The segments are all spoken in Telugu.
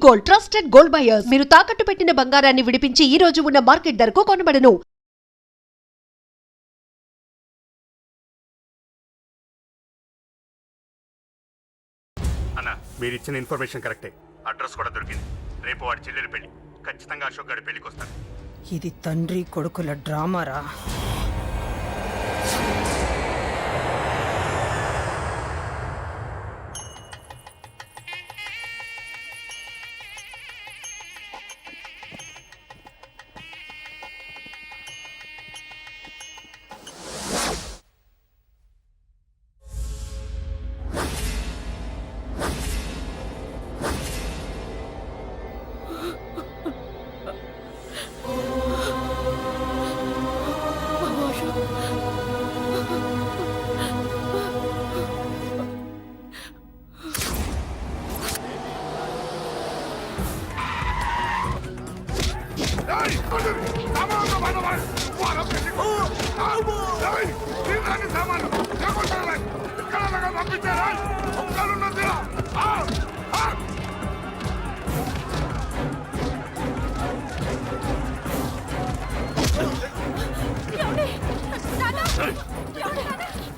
Gold, trusted gold buyers. మీరు తాకట్టు పెట్టిన బంగారాన్ని విడిపించి ఈ రోజు ఉన్న మార్కెట్ ధరకు కొనబడను. అన్న, మీరు ఇచ్చిన ఇన్ఫర్మేషన్ కరెక్టే. అడ్రస్ కూడా దొరికింది. రేపు వాడి చెల్లెలి పెళ్లి. ఖచ్చితంగా అశోక్ గారి పెళ్లికి వస్తాను. ఇది తండ్రి కొడుకుల డ్రామారా?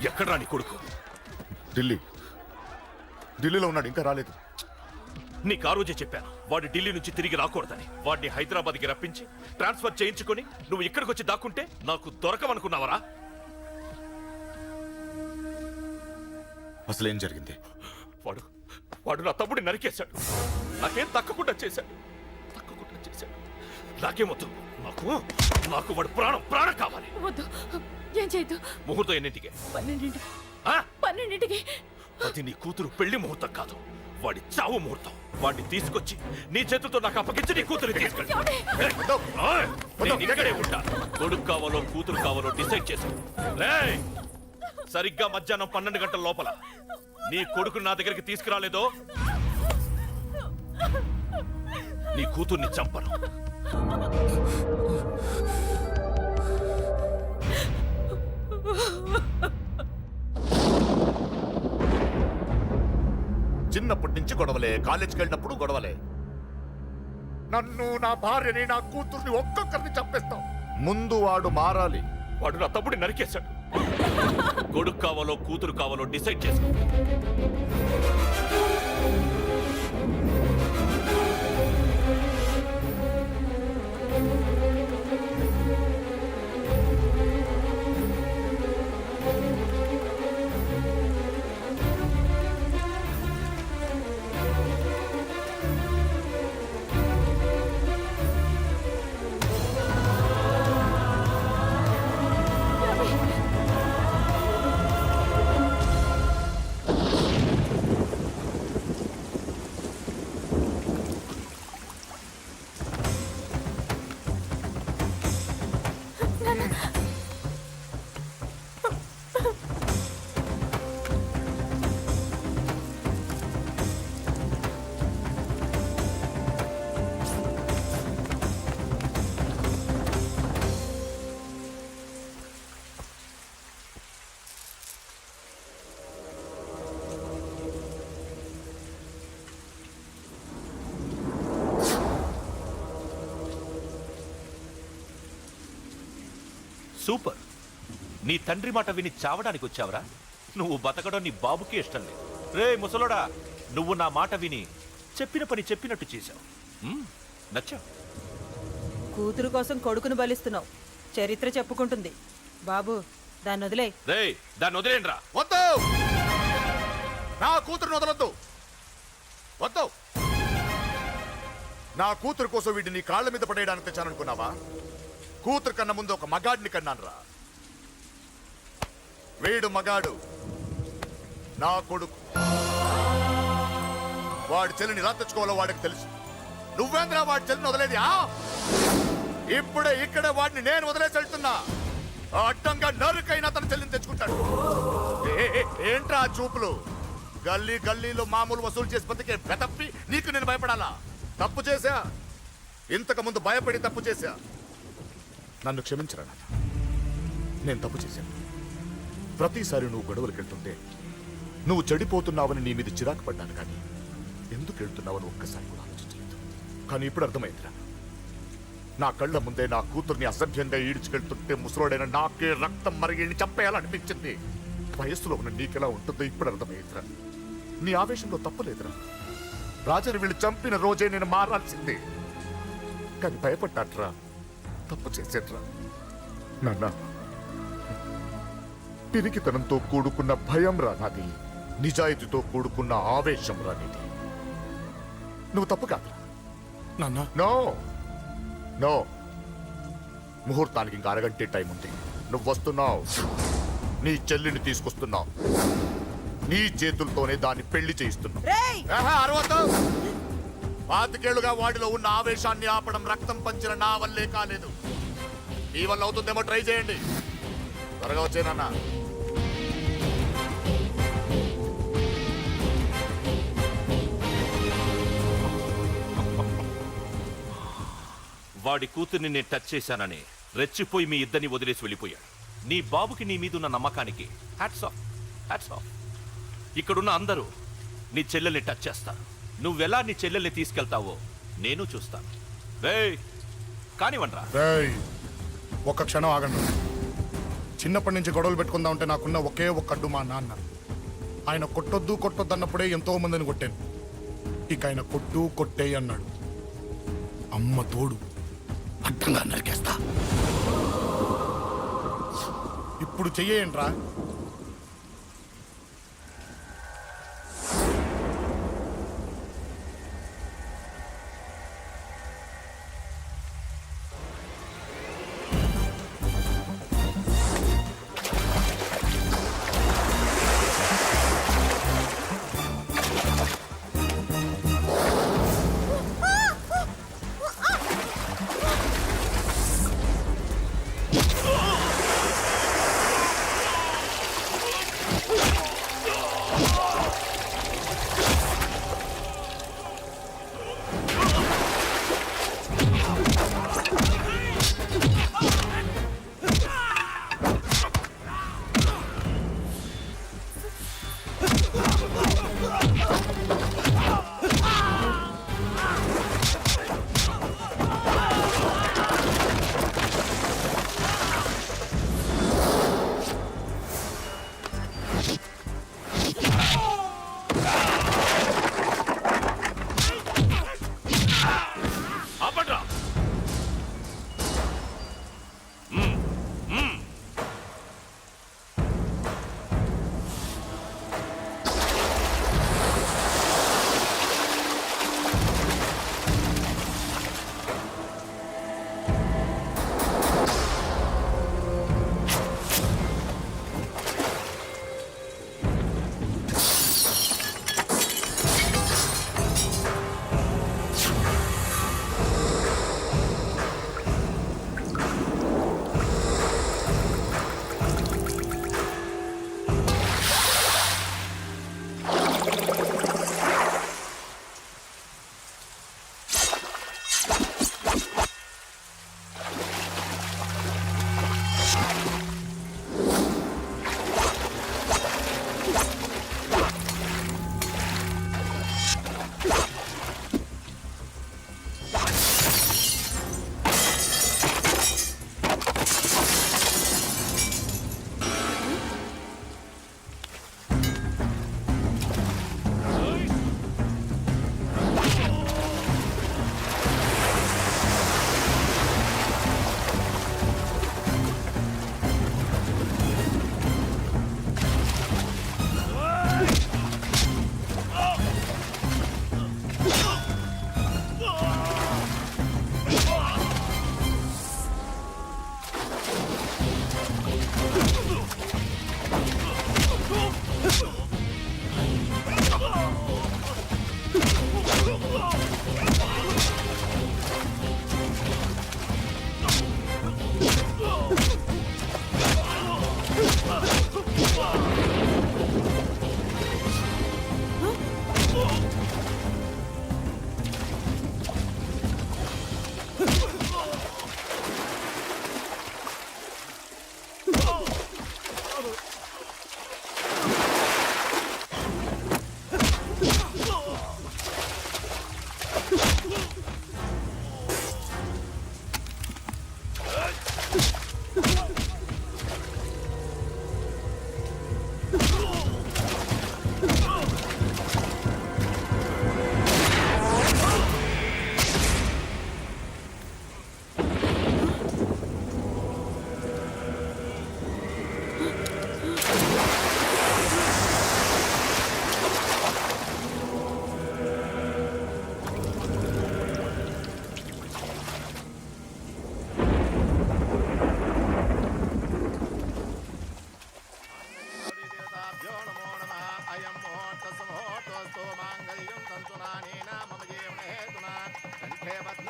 ఎక్కడ్రా నీ కొడుకు? ఢిల్లీలో ఉన్నాడు, ఇంకా రాలేదు. నీకు ఆ రోజే చెప్పాను వాడు ఢిల్లీ నుంచి తిరిగి రాకూడదని. వాడిని హైదరాబాద్కి రప్పించి ట్రాన్స్ఫర్ చేయించుకొని నువ్వు ఇక్కడికి వచ్చి దాక్కుంటే నాకు దొరకమనుకున్నావరా? అసలేం జరిగింది? వాడు నా తమ్ముడిని నరికేశాడు. నాకేం తక్కకుండా చేశాడు. నాకేమొద్దు. నాకు వాడు ప్రాణం కావాలి. వద్దు, ఏం చేయొద్దు. ముహూర్తం ఎన్నింటికి? 12ంటికి. అది నీ కూతురు పెళ్లి ముహూర్తం కాదు, వాడి చావు ముహూర్తం. వాడిని తీసుకొచ్చి నీ చేతులతో నాకు అప్పగించి నీ కూతురు తీసుకెళ్ళి ఇక్కడే ఉంటా. కొడుకు కావాలో కూతురు కావాలో డిసైడ్ చేసుకో. సరిగ్గా మధ్యాహ్నం 12 గంటల లోపల నీ కొడుకు నా దగ్గరికి తీసుకురాలేదో నీ కూతుర్ని చంపను. చిన్నప్పటి నుంచి గొడవలే, కాలేజీకి వెళ్ళినప్పుడు గొడవలే. నన్ను, నా భార్యని, నా కూతుర్ని ఒక్కొక్కరిని చంపేస్తాం. ముందు వాడు మారాలి. వాడు నా తమ్ముడిని నరికేశాడు. కొడుకు కావాలో కూతురు కావాలో డిసైడ్ చేసుకో. సూపర్. నీ తండ్రి మాట విని చావడానికి వచ్చావరా? నువ్వు బతకడం నీ బాబుకి ఇష్టం లేదు. రే ముసలోడా, నువ్వు నా మాట విని చెప్పిన పని చెప్పినట్టు చేశావు. నచ్చావు. కూతురు కోసం కొడుకును బలిస్తున్నావు. చరిత్ర చెప్పుకుంటుంది. బాబు, దాన్ని వదిలే. రే, దాన్ని వదిలేండ్రా. వద్దు, నా కూతురుని వదలొద్దు. వద్దు. నా కూతురు కోసం వీడిని నీ కాళ్ళ మీద పడేయడానికి తెచ్చాననుకున్నావా? కూతురు కన్నా ముందు ఒక మగాడిని కన్నాను రా. వీడు మగాడు, నా కొడుకు. వాడి చెల్లిని ఎలా తెచ్చుకోవాలో వాడికి తెలుసు. నువ్వేంద్రా వాడి చెల్లిని వదిలేది? ఇప్పుడే ఇక్కడే వాడిని నేను వదిలేసి వెళ్తున్నా. అడ్డంగా నరుకైనా తన చెల్లిని తెచ్చుకుంటాడు. ఏంట్రా చూపులు? గల్లీ గల్లీలో మామూలు వసూలు చేసి బతికే బెతప్పి నీకు నేను భయపడాలా? తప్పు చేశా, ఇంతకు ముందు భయపడి తప్పు చేశా. నన్ను క్షమించరా నాన్న, నేను తప్పు చేశాను. ప్రతిసారి నువ్వు గొడవలకు వెళ్తుంటే నువ్వు చెడిపోతున్నావని నీ మీద చిరాకు పడ్డాను, కానీ ఎందుకు వెళ్తున్నావని ఒక్కసారి కూడా ఆలోచించలేదు. కానీ ఇప్పుడు అర్థమైందిరా, నా కళ్ళ ముందే నా కూతుర్ని అసభ్యంగా ఈడ్చుకెళ్తుంటే ముసలోడైన నాకే రక్తం మరిగిని చంపేయాలనిపించింది. వయస్సులో ఉన్న నీకెలా ఉంటుందో ఇప్పుడు అర్థమైందిరా. నీ ఆవేశంలో తప్పులేదురా. రాజని వీళ్ళు చంపిన రోజే నేను మారాల్సిందే, కానీ భయపడ్డాట్రా, తప్పు చేసేట్రా. నాన్న, పిరికితనంతో కూడుకున్న భయం రా నాది, నిజాయితీతో కూడుకున్న ఆవేశం రా నీది. నువ్వు తప్పు కాదురా నాన్న. నో నో, ముహూర్తానికి ఇంకా అరగంటే టైం ఉంది. నువ్వు వస్తున్నావు, నీ చెల్లిని తీసుకొస్తున్నావు, నీ చేతులతోనే దాన్ని పెళ్లి చేయిస్తున్నావు. రేయ్! అరవతో 25 వాడిలో ఉన్న ఆవేశాన్ని ఆపడం రక్తం పంచిన నా వల్లే కాలేదు. మీ వల్ల అవుతుందేమో ట్రై చేయండి. త్వరగా వచ్చేనన్నా. వాడి కూతుర్ని నేను టచ్ చేశానని రెచ్చిపోయి మీ ఇద్దరిని వదిలేసి వెళ్ళిపోయాడు. నీ బాబుకి నీ మీదున్న నమ్మకానికి హ్యాట్స్ ఆఫ్, హ్యాట్స్ ఆఫ్. ఇక్కడున్న అందరూ నీ చెల్లెల్ని టచ్ చేస్తారు. నువ్వెలా నీ చెల్లెల్ని తీసుకెళ్తావో నేను చూస్తాను. రేయ్, కానివ్వండ్రా. రేయ్, ఒక్క క్షణం ఆగండి. చిన్నప్పటి నుంచి గొడవలు పెట్టుకుందా ఉంటే నాకున్న ఒకే ఒక్క అడ్డు మా నాన్న. ఆయన కొట్టొద్దు కొట్టొద్దు అన్నప్పుడే ఎంతో మందిని కొట్టాను. ఇక ఆయన కొట్టు కొట్టే అన్నాడు. అమ్మ తోడు అడ్డంగా నరికేస్తా. ఇప్పుడు చెయ్యేయండ్రా.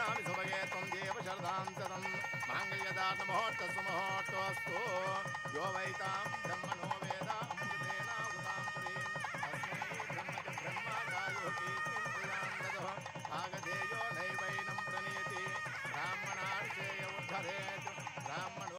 పుణ్యామి సుభగే త్వం దేవ శరదాం శతం మాంగళ్యదాన ముహూర్తస్సు ముహూర్తోస్తు యో వైతాం బ్రహ్మణో వేద అమృతేనావృతాం పురీం తస్మై బ్రహ్మచ బ్రహ్మచాయోకి సింధురాందదో భాగధేయో నైవైనం ప్రణీతి బ్రాహ్మణార్చేయ ఉద్ధరేత్ బ్రాహ్మణో